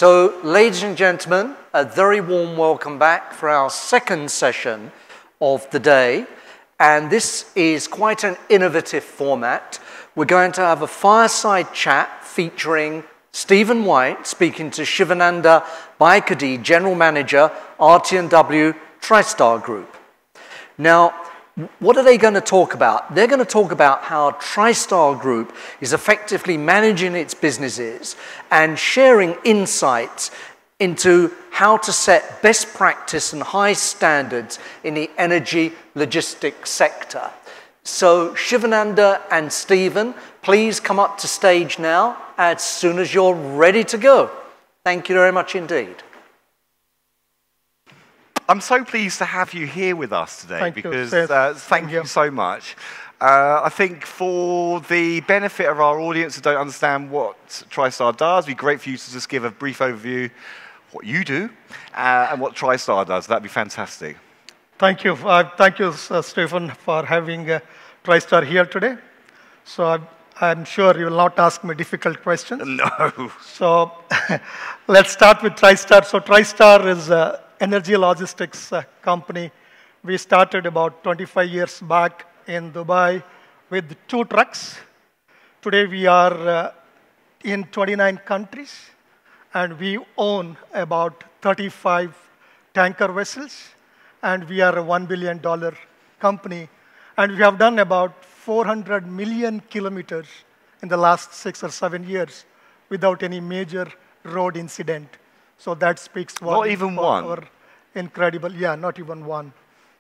So, ladies and gentlemen, a very warm welcome back for our second session of the day. And this is quite an innovative format. We're going to have a fireside chat featuring Stephen White speaking to Shivananda Baikady, General Manager, RT&W Tristar Group. Now, what are they going to talk about? They're going to talk about how Tristar Group is effectively managing its businesses and sharing insights into how to set best practice and high standards in the energy logistics sector. So Shivananda and Stephen, please come up to stage now as soon as you're ready to go. Thank you very much indeed. I'm so pleased to have you here with us today thank you so much. I think for the benefit of our audience who don't understand what Tristar does, it'd be great for you to just give a brief overview of what you do and what Tristar does. That'd be fantastic. Thank you. Thank you, Stephen, for having Tristar here today. So I'm sure you will not ask me difficult questions. No. So let's start with Tristar. So Tristar is an energy logistics company. We started about 25 years back in Dubai with 2 trucks. Today we are in 29 countries, and we own about 35 tanker vessels, and we are a $1 billion company. And we have done about 400 million kilometers in the last 6 or 7 years without any major road incident. So that speaks not even one. Our incredible, not even one.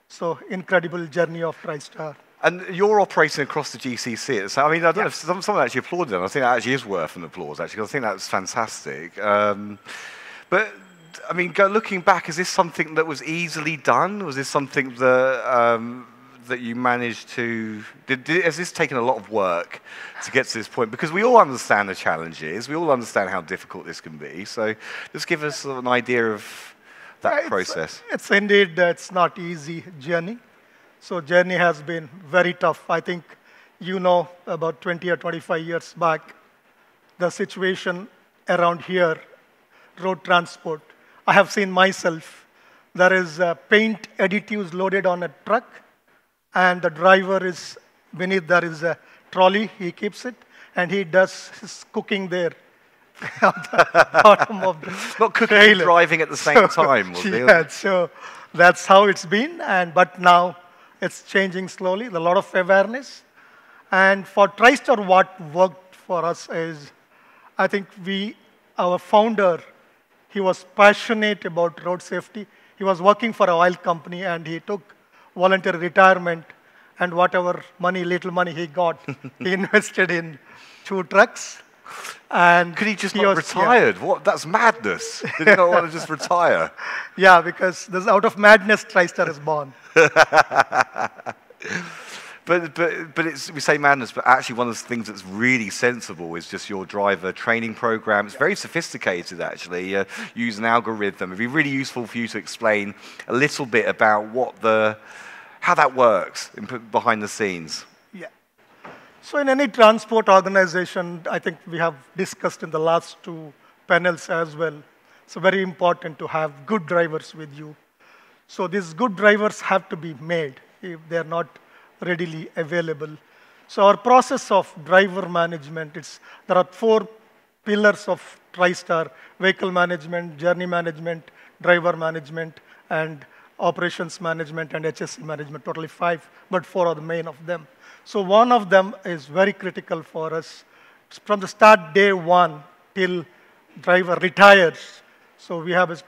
So incredible journey of Tristar. And you're operating across the GCC. So, I mean, I don't know if someone actually applauded them. I think that actually is worth an applause, actually, because I think that's fantastic. But, I mean, looking back, is this something that was easily done? Was this something that, that you managed to... has this taken a lot of work to get to this point? Because we all understand the challenges. We all understand how difficult this can be. So just give us an idea of that process. It's indeed, it's not easy journey. So journey has been very tough. I think you know about 20 or 25 years back, the situation around here, road transport. I have seen myself, there is paint additives loaded on a truck, and the driver is, beneath there is a trolley, he keeps it, and he does his cooking there. On the bottom of the Not cooking and driving at the same time, was it? Yeah, so that's how it's been, but now it's changing slowly, a lot of awareness. And for Tristar, what worked for us is, I think our founder, he was passionate about road safety. He was working for an oil company, and he took voluntary retirement, and whatever money, little money he got, he invested in 2 trucks. And could he just not retired? Yeah. What? That's madness. Did he not want to just retire? Yeah, because out of madness, Tristar is born. But we say madness, but actually one of the things that's really sensible is just your driver training program. It's very sophisticated, actually. You use an algorithm. It'd be really useful for you to explain a little bit about how that works behind the scenes. Yeah. So in any transport organization, I think we have discussed in the last 2 panels as well, it's very important to have good drivers with you. So these good drivers have to be made if they're not readily available. So our process of driver management, there are 4 pillars of Tristar: vehicle management, journey management, driver management, and operations management and HSE management, totally 5, but 4 are the main of them. So one of them is very critical for us. From the start, day 1, till driver retires. So we have an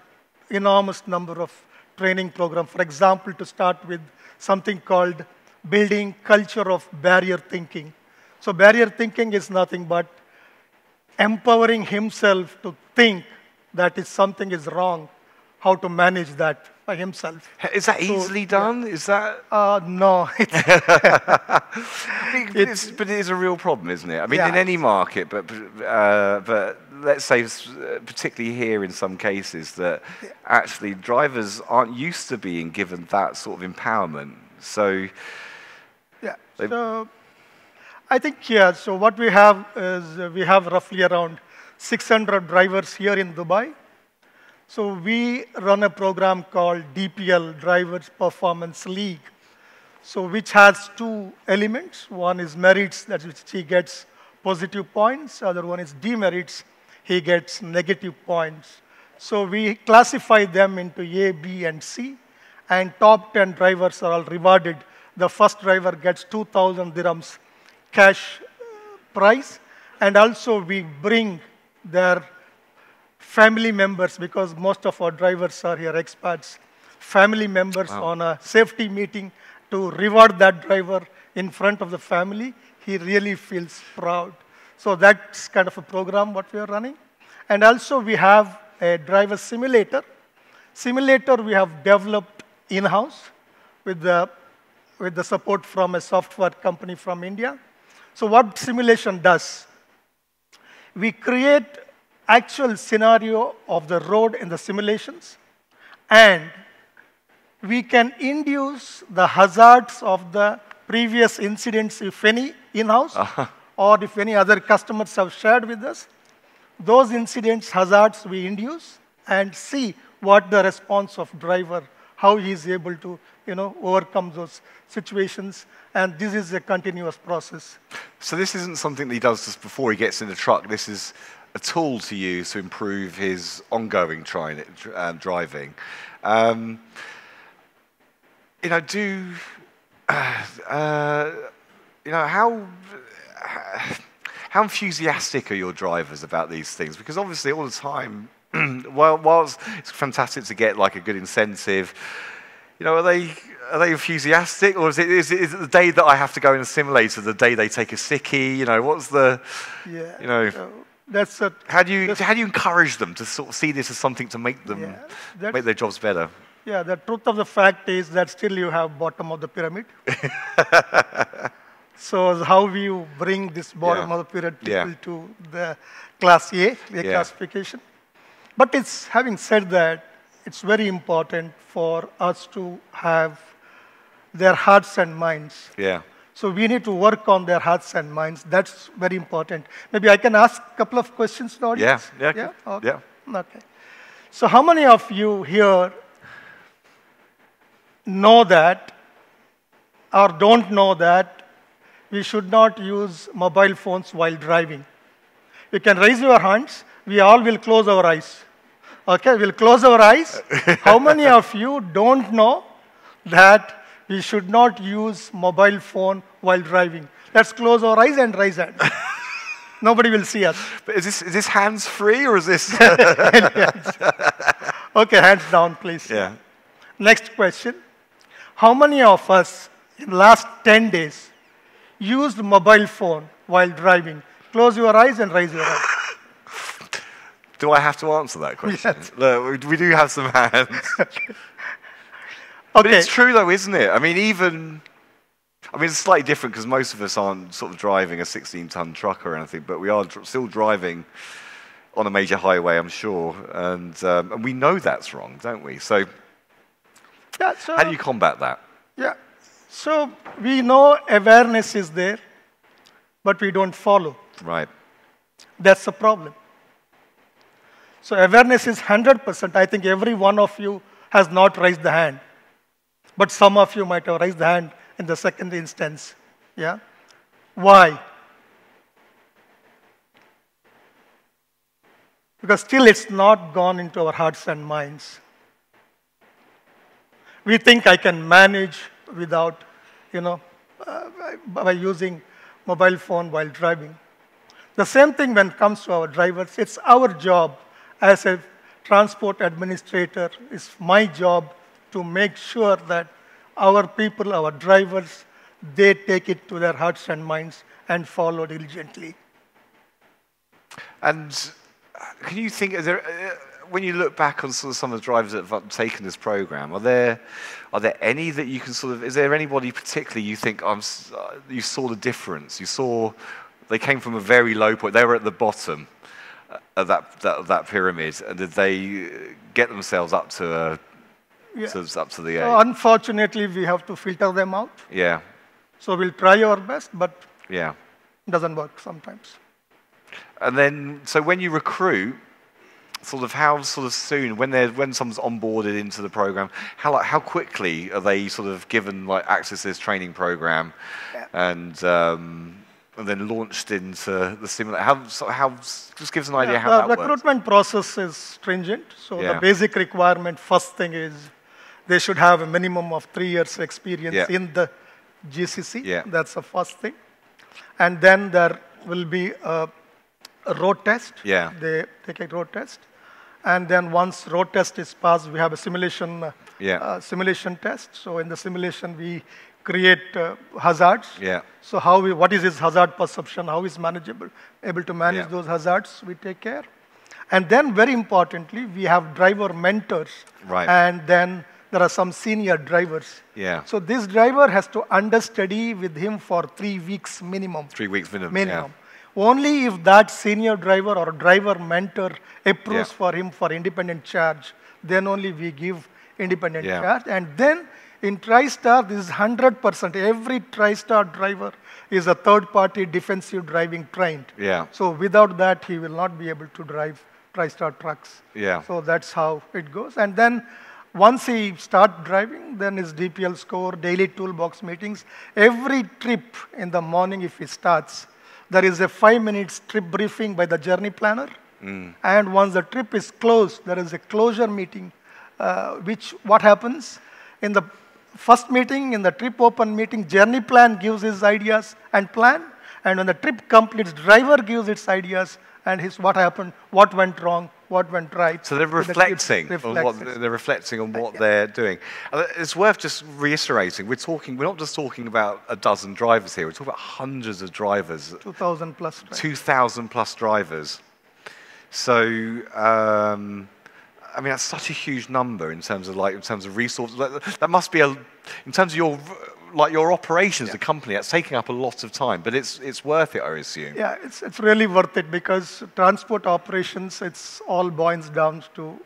enormous number of training programs. For example, to start with something called building culture of barrier thinking. So barrier thinking is nothing but empowering himself to think that if something is wrong, how to manage that by himself. Is that easily done? Is that... no. But it is a real problem, isn't it? I mean, in any market, but let's say, particularly here in some cases, that actually drivers aren't used to being given that sort of empowerment. So... Yeah. So I think, so what we have is we have roughly around 600 drivers here in Dubai, So we run a program called DPL, Drivers Performance League, so which has two elements. One is merits, that which he gets positive points. Other one is demerits, he gets negative points. So we classify them into A, B, and C, and top 10 drivers are all rewarded. The first driver gets 2,000 dirhams cash prize, and also we bring their family members, because most of our drivers are here expats, family members on a safety meeting to reward that driver in front of the family. He really feels proud. So that's kind of a program what we are running. And also we have a driver simulator. Simulator we have developed in-house with the support from a software company from India. So what simulation does, we create actual scenario of the road in the simulations, and we can induce the hazards of the previous incidents, if any, in-house, or if any other customers have shared with us. Those incidents, hazards we induce and see what the response of driver, how he is able to overcome those situations. And this is a continuous process. So this isn't something that he does just before he gets in the truck. This is a tool to use to improve his ongoing driving. How enthusiastic are your drivers about these things? Because obviously all the time, whilst it's fantastic to get like a good incentive, are they enthusiastic, or is it the day that I have to go in a simulator, the day they take a sickie? What's the, that's a, how do you encourage them to sort of see this as something to make them make their jobs better? Yeah, the truth of the fact is that still you have bottom of the pyramid. So how you bring this bottom of the pyramid people to the class A, classification. But having said that, it's very important for us to have their hearts and minds. Yeah. So we need to work on their hearts and minds. That's very important. Maybe I can ask a couple of questions to the audience? Yeah. Okay. Okay. So how many of you here know that or don't know that we should not use mobile phones while driving? You can raise your hands. We all will close our eyes. Okay, we'll close our eyes. How many of you don't know that we should not use mobile phone while driving? Let's close our eyes and raise hands. Nobody will see us. But is this hands-free, or is this... Okay, hands down, please. Yeah. Next question. How many of us in the last 10 days used mobile phone while driving? Close your eyes and raise your eyes. Do I have to answer that question? Yes. Look, we do have some hands. Okay. But it's true, though, isn't it? It's slightly different because most of us aren't sort of driving a 16-ton truck or anything, but we are still driving on a major highway, I'm sure, and we know that's wrong, don't we? So, how do you combat that? Yeah. So we know awareness is there, but we don't follow. Right. That's the problem. So awareness is 100%. I think every one of you has not raised the hand. But some of you might have raised the hand in the second instance. Yeah? Why? Because still it's not gone into our hearts and minds. We think I can manage without, by using mobile phone while driving. The same thing when it comes to our drivers. It's our job as a transport administrator, it's my job to make sure that our people, our drivers, they take it to their hearts and minds and follow diligently. And can you think, when you look back on sort of some of the drivers that have taken this program, are there any that you can sort of, is there anybody particularly you think you saw the difference? You saw they came from a very low point, they were at the bottom of that pyramid, and did they get themselves up to up to the A? Unfortunately, we have to filter them out. Yeah. So we'll try our best, but it doesn't work sometimes. And then, so when you recruit, sort of how sort of soon, when someone's onboarded into the program, how quickly are they sort of given like access to this training program, and then launched into the simulator? How just give us an idea how that works. The recruitment process is stringent. So the basic requirement, first thing is they should have a minimum of 3 years experience in the GCC. Yeah. That's the first thing. And then there will be a road test. Yeah. They take a road test. And then once road test is passed, we have a simulation test. So in the simulation, we create hazards. Yeah. So what is his hazard perception? How is able to manage those hazards? We take care. And then very importantly, we have driver mentors. Right. And then there are some senior drivers. Yeah. So this driver has to understudy with him for 3 weeks minimum. 3 weeks minimum. Yeah. Only if that senior driver or driver mentor approves for him for independent charge, then only we give independent charge. And then in Tristar, this is 100%. Every Tristar driver is a third-party defensive driving trained. Yeah. So without that, he will not be able to drive Tristar trucks. Yeah. So that's how it goes. And then once he starts driving, then his DPL score, daily toolbox meetings. Every trip in the morning, if he starts, there is a 5 minutes trip briefing by the journey planner. And once the trip is closed, there is a closure meeting, what happens? In the first meeting, in the trip open meeting, journey plan gives his ideas and plan. And when the trip completes, driver gives its ideas and what happened, what went wrong, what went right. So they're reflecting on what they're doing. It's worth just reiterating. We're not just talking about a dozen drivers here. We're talking about hundreds of drivers. 2,000 plus drivers. 2,000 plus drivers. So, I mean, that's such a huge number in terms of resources. That must be in terms of your operations, the company. That's taking up a lot of time, but it's worth it, I assume. Yeah, it's really worth it because transport operations, it's all boils down to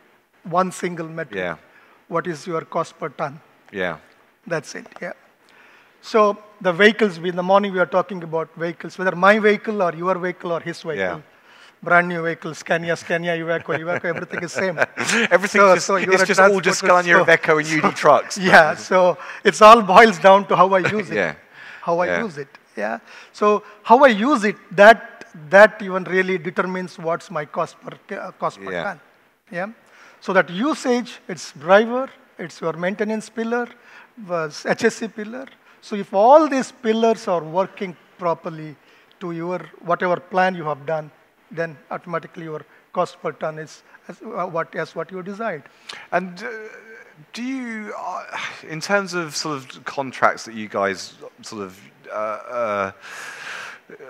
one single metric. Yeah. What is your cost per ton? Yeah. That's it. Yeah. So the vehicles, in the morning we are talking about vehicles, whether my vehicle or your vehicle or his vehicle. Yeah. Brand new vehicles, Scania, Iveco, everything is same. Everything it's just all just Scania, Iveco, and UD trucks. Yeah, so it's all boils down to how I use it. Yeah. How I use it. Yeah. So how I use it, that even really determines what's my cost per ton. Yeah. So that usage, it's driver, it's your maintenance pillar, HSC pillar. So if all these pillars are working properly to your whatever plan you have done, then automatically your cost per ton is as what you decide. And do you, in terms of sort of contracts that you guys sort of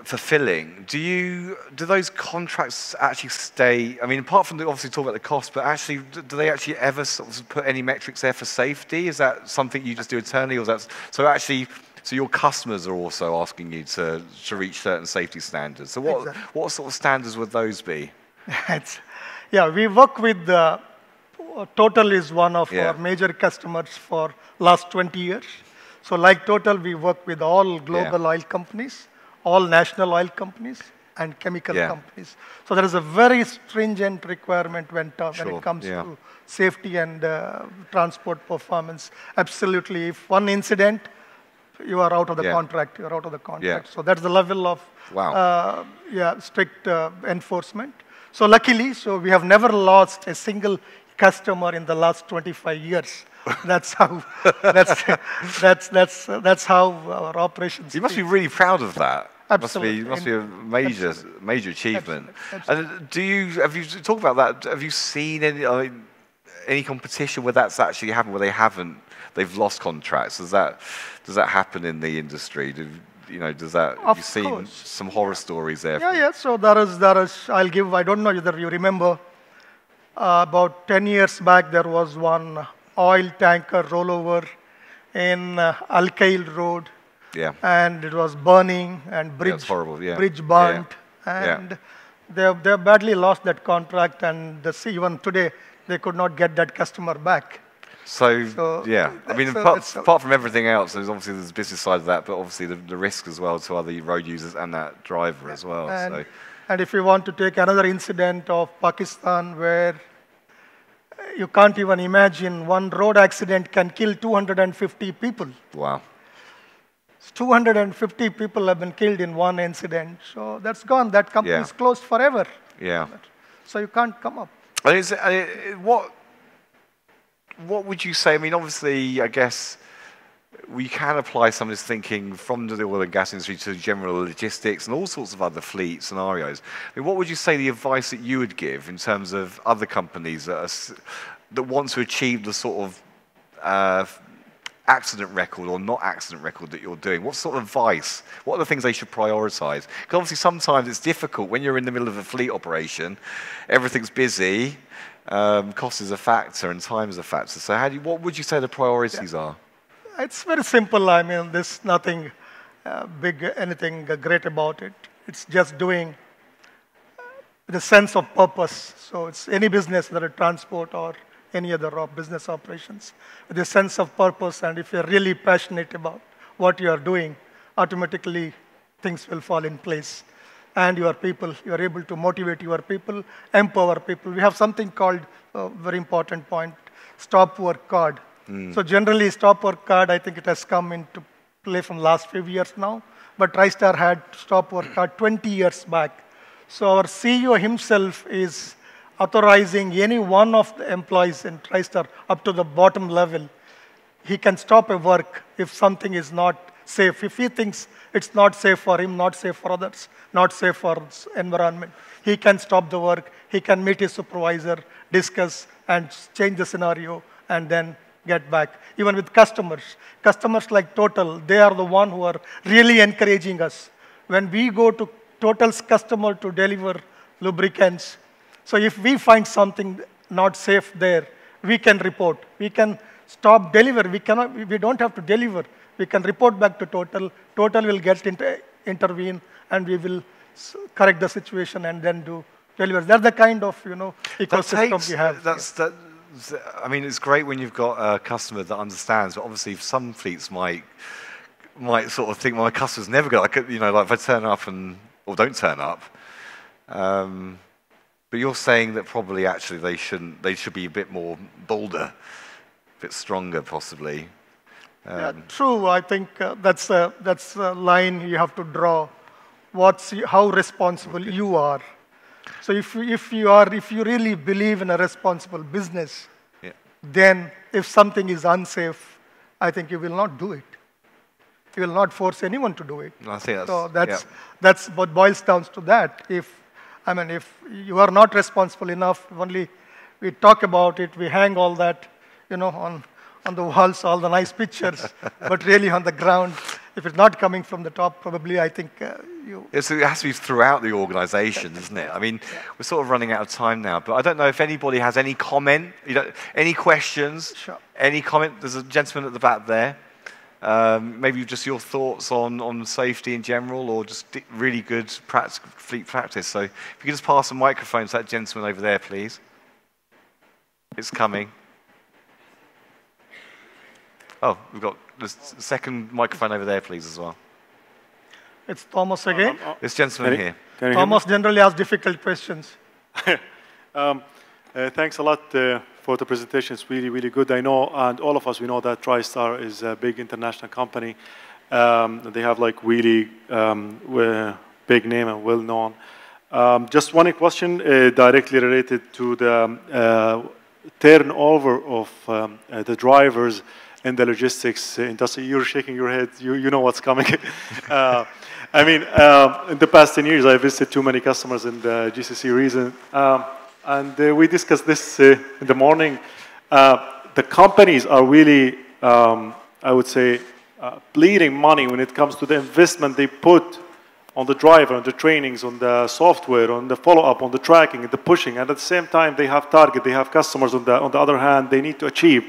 fulfilling, do those contracts actually stay? I mean, apart from obviously talk about the cost, but actually, do they actually ever sort of put any metrics there for safety? Is that something you just do internally, or is that so your customers are also asking you to reach certain safety standards? So what sort of standards would those be? We work with Total is one of our major customers for last 20 years. So like Total, we work with all global oil companies, all national oil companies, and chemical companies. So there is a very stringent requirement when it comes to safety and transport performance. Absolutely, if one incident, you are out of the contract. You're out of the contract. Yeah. So that's the level of strict enforcement. So luckily, we have never lost a single customer in the last 25 years. That's how that's how our operations. You must be really proud of that. Absolutely. Must be a major achievement. Absolutely. And have you talked about that? Have you seen any competition where that's actually happened, where they've lost contracts? Does that happen in the industry? Have you seen some horror stories there? Yeah. So there is. I don't know whether you remember. About 10 years back, there was one oil tanker rollover in Al-Khail Road. Yeah. And it was burning and bridge burnt. And they badly lost that contract, and even today they could not get that customer back. So I mean, apart from everything else, there's obviously the business side of that, but obviously the risk as well to other road users and that driver as well. And if you want to take another incident of Pakistan where you can't even imagine one road accident can kill 250 people. Wow. 250 people have been killed in one incident. So that's gone. That company is closed forever. Yeah. So you can't come up. What would you say? I mean, obviously, I guess we can apply some of this thinking from the oil and gas industry to general logistics and all sorts of other fleet scenarios. I mean, what would you say the advice that you would give in terms of other companies that want to achieve the sort of accident record or not accident record that you're doing? What sort of advice? What are the things they should prioritize? Because obviously sometimes it's difficult when you're in the middle of a fleet operation, everything's busy, cost is a factor and time is a factor. So what would you say the priorities are? It's very simple. I mean, there's nothing big, anything great about it. It's just doing the sense of purpose. So it's any business, whether transport or any other business operations, with a sense of purpose. And if you're really passionate about what you are doing, automatically things will fall in place. And your people, you are able to motivate your people, empower people. We have something called, a very important point, stop work card. So generally, stop work card, I think it has come into play from last few years now. But Tristar had stop work card 20 years back. So our CEO himself is authorizing any one of the employees in Tristar up to the bottom level. He can stop a work if something is not safe. If he thinks it's not safe for him, not safe for others, not safe for the environment, he can stop the work. He can meet his supervisor, discuss, and change the scenario, and then get back. Even with customers like Total, they are the one who are really encouraging us. When we go to Total's customer to deliver lubricants, so if we find something not safe there, we can report. We can stop deliver. We don't have to deliver. We can report back to Total. Total will intervene, and we will correct the situation and then do deliver. That's the kind of ecosystem we have. I mean, it's great when you've got a customer that understands, but obviously some fleets might sort of think, well, my customer's never going to, like if I turn up or don't turn up. But you're saying that probably actually they should be a bit more bolder, a bit stronger possibly. Yeah, true. I think that's a line you have to draw. How responsible you are. So if you really believe in a responsible business, then if something is unsafe, I think you will not do it. You will not force anyone to do it. I think so that's what boils down to that. If you are not responsible enough, only we talk about it, we hang all that, on the walls, all the nice pictures, but really on the ground, if it's not coming from the top, probably I think So it has to be throughout the organization, isn't it? I mean, we're sort of running out of time now, but I don't know if anybody has any comment, any questions, any comment. There's a gentleman at the back there. Maybe just your thoughts on safety in general, or just really good fleet practice. So if you could just pass the microphone to that gentleman over there, please. It's coming. Oh, we've got the second microphone over there, please, as well. It's Thomas again. This gentleman here. Thomas generally asks difficult questions. Thanks a lot for the presentation. It's really, really good. I know, and all of us, we know that Tristar is a big international company. They have like really big name and well known. Just one question directly related to the turnover of the drivers in the logistics industry. You're shaking your head. You know what's coming. I mean, in the past 10 years, I visited too many customers in the GCC region. And we discussed this in the morning. The companies are really, I would say, bleeding money when it comes to the investment they put on the driver, on the trainings, on the software, on the follow-up, on the tracking, and the pushing. And at the same time, they have target, they have customers on the other hand, they need to achieve.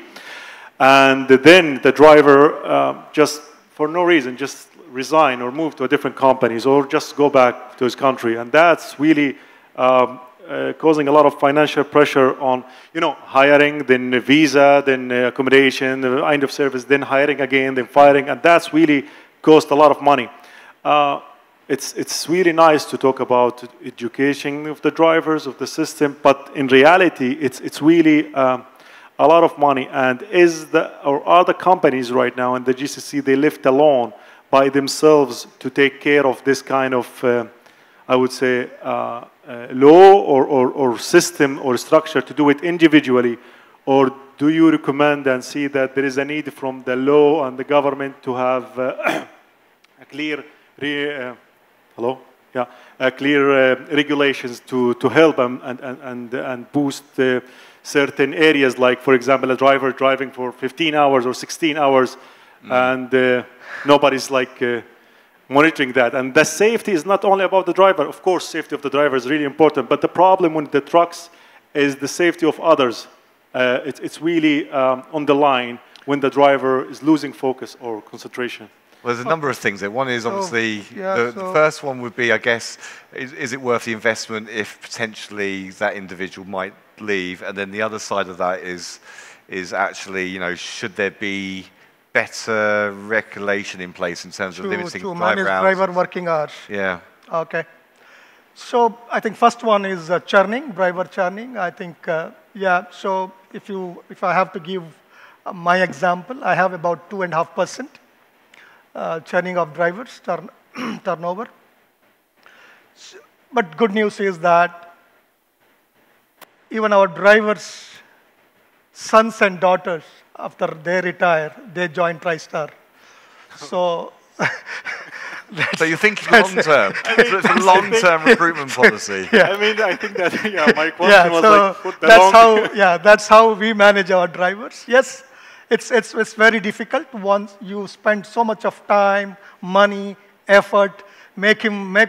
And then the driver, just for no reason, just resign or move to a different companies or just go back to his country. And that's really causing a lot of financial pressure on, hiring, then visa, then accommodation, end of service, then hiring again, then firing. And that's really cost a lot of money. it's really nice to talk about education of the drivers of the system, but in reality, it's really a lot of money. And are the companies right now in the GCC, they left alone by themselves to take care of this kind of, I would say, law or system or structure to do it individually? Or do you recommend and see that there is a need from the law and the government to have a clear, clear regulations to help them and boost certain areas, like, for example, a driver driving for 15 hours or 16 hours, and nobody's like monitoring that. And the safety is not only about the driver. Of course, safety of the driver is really important, but the problem with the trucks is the safety of others. It's really on the line when the driver is losing focus or concentration. Well, there's a number of things there. One is obviously, the first one would be, I guess, is it worth the investment if potentially that individual might leave? And then the other side of that is actually, you know, should there be better regulation in place in terms of limiting to manage driver working hours? Yeah. Okay. So I think first one is churning, driver churning. I think, yeah, so if I have to give my example, I have about 2.5%. Churning of drivers, turnover. But good news is that even our drivers' sons and daughters, after they retire, they join Tristar. So, so you're thinking long-term. It's a long-term recruitment policy. Yeah. I mean, I think that, my question was like, put the that's how we manage our drivers. Yes. It's very difficult once you spend so much of time, money, effort, make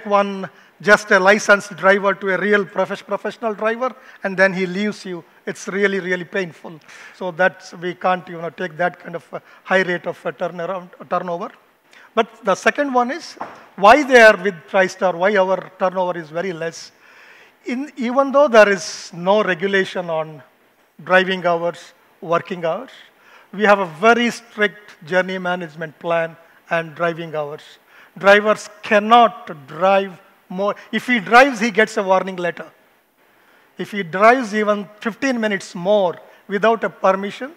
one just a licensed driver to a real professional driver, and then he leaves you. It's really, really painful. So we can't take that kind of high rate of turnover. But the second one is why they are with Tristar, why our turnover is very less. Even though there is no regulation on driving hours, working hours, we have a very strict journey management plan and driving hours. Drivers cannot drive more. If he drives, he gets a warning letter. If he drives even 15 minutes more without a permission,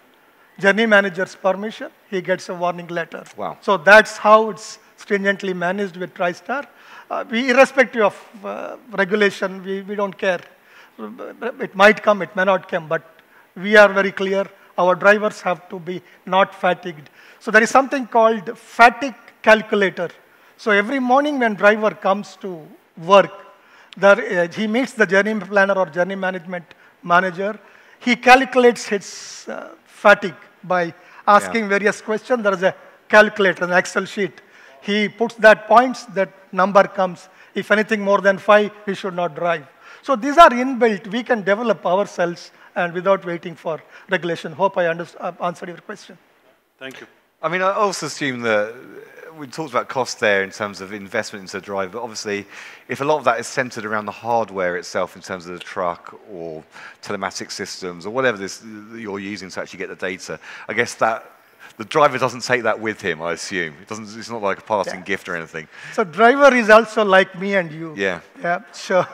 journey manager's permission, he gets a warning letter. Wow. So that's how it's stringently managed with Tristar. Irrespective of regulation, we don't care. It might come, it may not come, but we are very clear. Our drivers have to be not fatigued. So there is something called fatigue calculator. So every morning when driver comes to work, he meets the journey planner or journey management manager. He calculates his fatigue by asking various questions. There is a calculator, an Excel sheet. He puts that points, that number comes. If anything more than 5, he should not drive. So these are inbuilt. We can develop ourselves and without waiting for regulation. Hope I answered your question. Thank you. I mean, I also assume that we talked about cost there in terms of investment into the driver, but obviously, if a lot of that is centered around the hardware itself in terms of the truck or telematic systems or whatever you're using to actually get the data, I guess that the driver doesn't take that with him, I assume. It's not like a passing gift or anything. So driver is also like me and you. Yeah. Yeah. So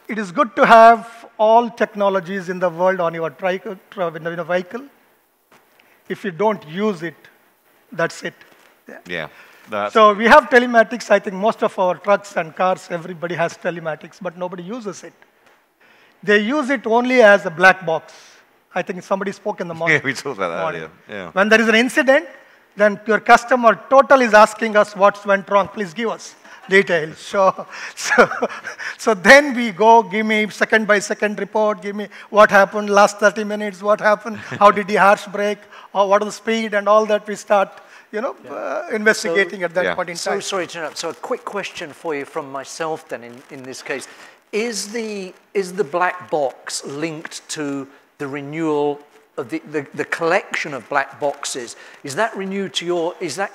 it is good to have all technologies in the world on your vehicle. If you don't use it, that's it. Yeah. So we have telematics. I think most of our trucks and cars, everybody has telematics, but nobody uses it. They use it only as a black box. I think somebody spoke in the morning. Yeah, we talked about that earlier. Yeah. When there is an incident, then your customer total is asking us what went wrong. Please give us details. So then we go, give me second by second report, give me what happened last 30 minutes, what happened, how did the harsh brake, or what is the speed, and all that we start, investigating at that point in time. So sorry to interrupt. So a quick question for you from myself then in this case. Is the black box linked to the renewal of the collection of black boxes? Is that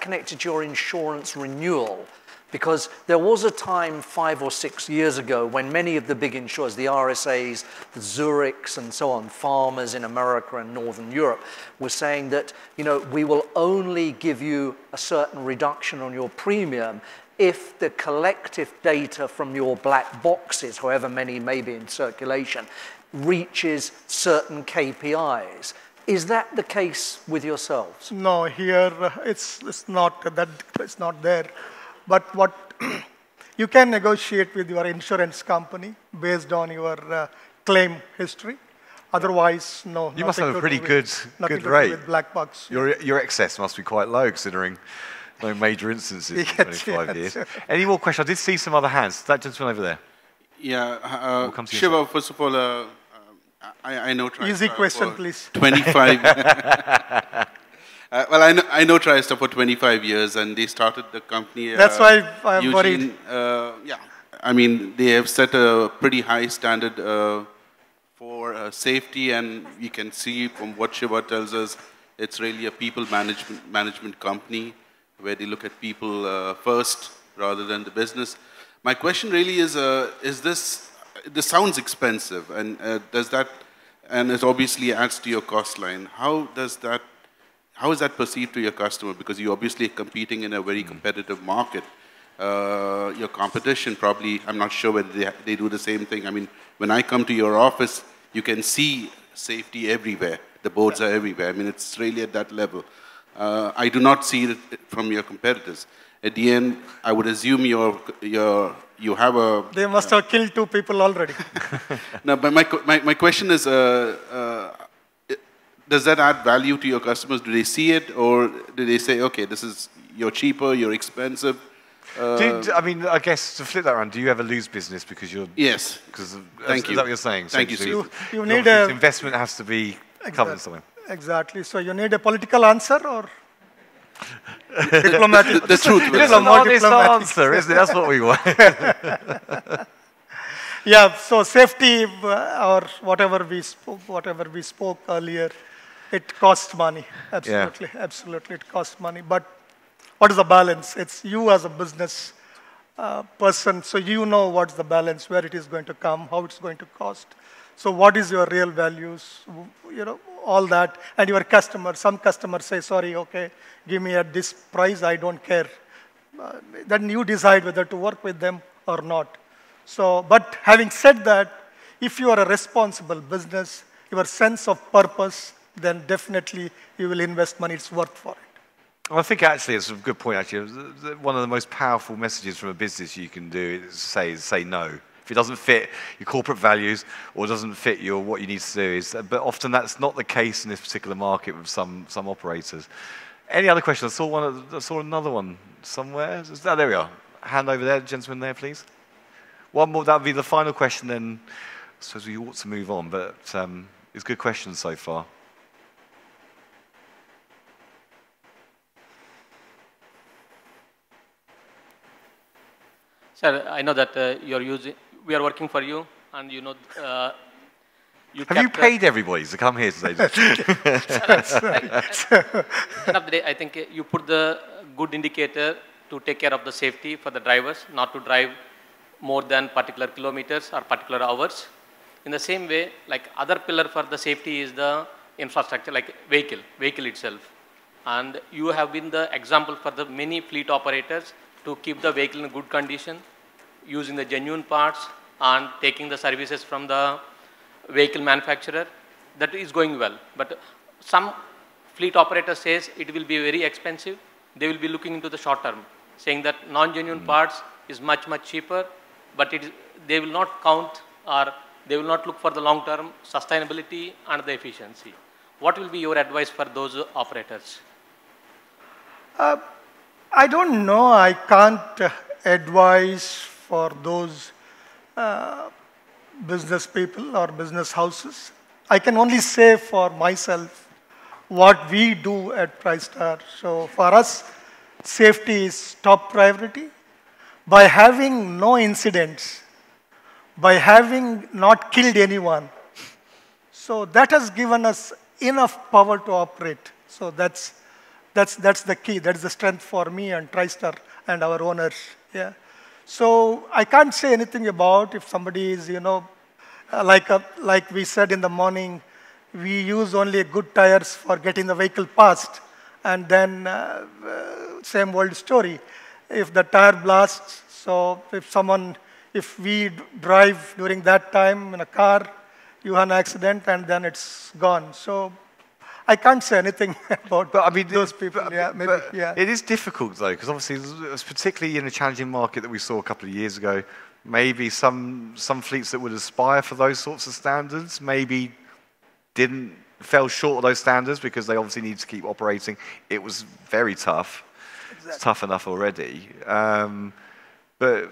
connected to your insurance renewal? Because there was a time 5 or 6 years ago when many of the big insurers, the RSAs, the Zurichs and so on, farmers in America and Northern Europe, were saying that, you know, we will only give you a certain reduction on your premium if the collective data from your black boxes, however many may be in circulation, reaches certain KPIs. Is that the case with yourselves? No, here it's not that, it's not there. But what you can negotiate with your insurance company based on your claim history. Otherwise, no. You must have a pretty good rate. With black box. Your excess must be quite low, considering no major instances in 25 years. Any more questions? I did see some other hands. That gentleman over there. Yeah, Shiva, first of all, I know Tristar. Easy question, please. 25. Well, I know Tristar for 25 years, and they started the company. That's why I'm worried. Yeah, I mean, they have set a pretty high standard for safety, and we can see from what Shiva tells us, it's really a people management company where they look at people first rather than the business. My question really is this sounds expensive, and does that, and it obviously adds to your cost line. How is that perceived to your customer? Because you're obviously competing in a very competitive market. Your competition probably, I'm not sure whether they do the same thing. I mean, when I come to your office, you can see safety everywhere. The boards are everywhere. I mean, it's really at that level. I do not see it from your competitors. At the end, I would assume you have a... They must have killed 2 people already. No, but my question is, does that add value to your customers? Do they see it, or do they say, okay, you're cheaper, you're expensive? I mean, I guess to flip that around, do you ever lose business because you're... Yes. Thank you. Is that what you're saying? Thank you. You need a... Investment has to be covered in something. Exactly. So you need a political answer or... diplomatic? The truth. It's an honest answer, isn't it? That's what we want. Yeah, so safety or whatever we spoke earlier, it costs money. Absolutely, absolutely, it costs money. But what is the balance? It's you as a business person, so you know what's the balance, where it is going to come, how it's going to cost. So what is your real values, you know, all that. And your customer, some customers say, sorry, okay, give me at this price, I don't care. Then you decide whether to work with them or not. So, but having said that, if you are a responsible business, your sense of purpose, then definitely you will invest money, it's worth for it. Well, I think actually it's a good point, actually. One of the most powerful messages from a business you can do is say no. If it doesn't fit your corporate values or doesn't fit what you need to do, but often that's not the case in this particular market with some operators. Any other questions? I saw another one somewhere. Oh, there we are. Hand over there, gentleman there, please. One more, that would be the final question, then I suppose we ought to move on, but it's good questions so far. Sir, I know that we are working for you, and you know, have you paid everybody to come here today? At the end of the day, I think you put the good indicator to take care of the safety for the drivers, not to drive more than particular kilometers or particular hours. In the same way, like other pillar for the safety is the infrastructure, like vehicle itself. And you have been the example for the many fleet operators to keep the vehicle in good condition, using the genuine parts and taking the services from the vehicle manufacturer. That is going well. But some fleet operator says it will be very expensive. They will be looking into the short term, saying that non-genuine parts is much, much cheaper, but they will not count or they will not look for the long-term sustainability and the efficiency. What will be your advice for those operators? I don't know. I can't advise for those business people or business houses. I can only say for myself what we do at Tristar. So for us, safety is top priority. By having no incidents, by having not killed anyone, so that has given us enough power to operate. So that's that's the key. That's the strength for me and Tristar and our owners. Yeah. So I can't say anything about if somebody is, like we said in the morning, we use only good tires for getting the vehicle past, and then same old story. If the tire blasts, so if we drive during that time in a car, you have an accident and then it's gone. So I can't say anything about those people. It is difficult though, because obviously, particularly in a challenging market that we saw a couple of years ago, maybe some fleets that would aspire for those sorts of standards maybe fell short of those standards because they obviously need to keep operating. It was very tough. Exactly. It's tough enough already. But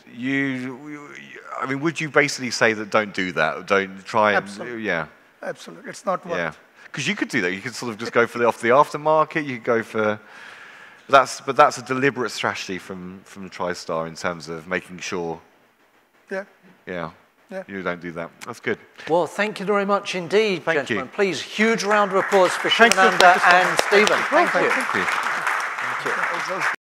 would you basically say that don't do that? Don't try and... Absolutely. Yeah. Absolutely. It's not worth it. Yeah. Because you could do that. You could sort of just go for the aftermarket. You could go for... But that's a deliberate strategy from Tristar in terms of making sure... Yeah. Yeah. You don't do that. That's good. Well, thank you very much indeed, Thank gentlemen. you. Please, huge round of applause for Shivananda and Stephen. Thank you. Thank you.